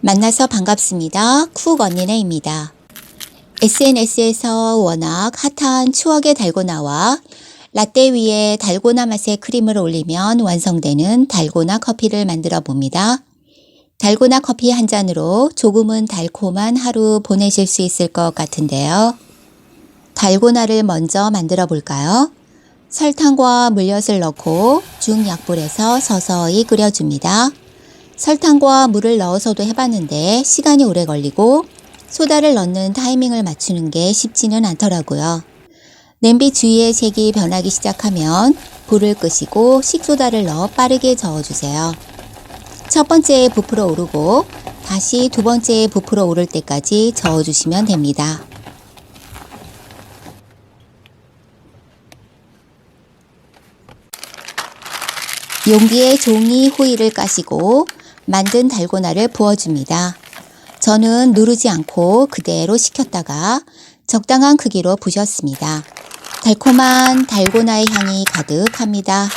만나서 반갑습니다. 쿡 언니네입니다. SNS에서 워낙 핫한 추억의 달고나와 라떼 위에 달고나 맛의 크림을 올리면 완성되는 달고나 커피를 만들어 봅니다. 달고나 커피 한 잔으로 조금은 달콤한 하루 보내실 수 있을 것 같은데요. 달고나를 먼저 만들어 볼까요? 설탕과 물엿을 넣고 중약불에서 서서히 끓여줍니다. 설탕과 물을 넣어서도 해봤는데 시간이 오래 걸리고 소다를 넣는 타이밍을 맞추는 게 쉽지는 않더라고요. 냄비 주위의 색이 변하기 시작하면 불을 끄시고 식소다를 넣어 빠르게 저어주세요. 첫 번째에 부풀어 오르고 다시 두 번째에 부풀어 오를 때까지 저어주시면 됩니다. 용기에 종이 호일을 까시고 만든 달고나를 부어줍니다. 저는 누르지 않고 그대로 식혔다가 적당한 크기로 부셨습니다. 달콤한 달고나의 향이 가득합니다.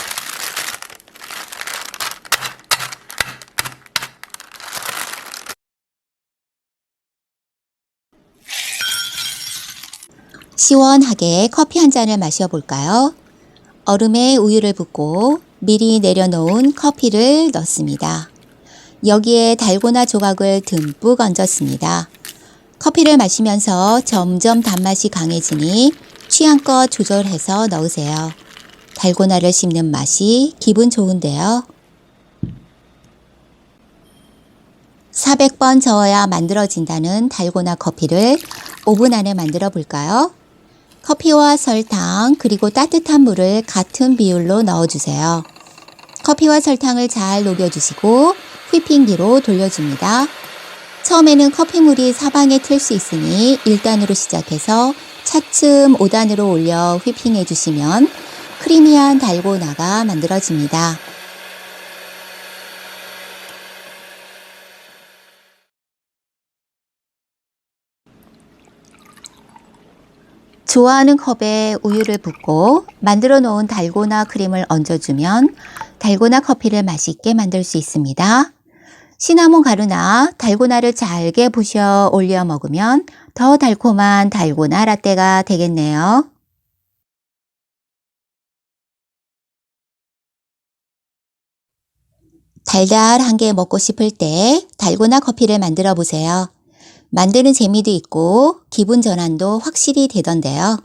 시원하게 커피 한 잔을 마셔볼까요? 얼음에 우유를 붓고 미리 내려놓은 커피를 넣습니다. 여기에 달고나 조각을 듬뿍 얹었습니다. 커피를 마시면서 점점 단맛이 강해지니 취향껏 조절해서 넣으세요. 달고나를 씹는 맛이 기분 좋은데요. 400번 저어야 만들어진다는 달고나 커피를 5분 안에 만들어 볼까요? 커피와 설탕 그리고 따뜻한 물을 같은 비율로 넣어주세요. 커피와 설탕을 잘 녹여주시고 휘핑기로 돌려줍니다. 처음에는 커피물이 사방에 튈 수 있으니 1단으로 시작해서 차츰 5단으로 올려 휘핑해 주시면 크리미한 달고나가 만들어집니다. 좋아하는 컵에 우유를 붓고 만들어 놓은 달고나 크림을 얹어주면 달고나 커피를 맛있게 만들 수 있습니다. 시나몬 가루나 달고나를 잘게 부셔 올려 먹으면 더 달콤한 달고나 라떼가 되겠네요. 달달한 게 먹고 싶을 때 달고나 커피를 만들어 보세요. 만드는 재미도 있고 기분 전환도 확실히 되던데요.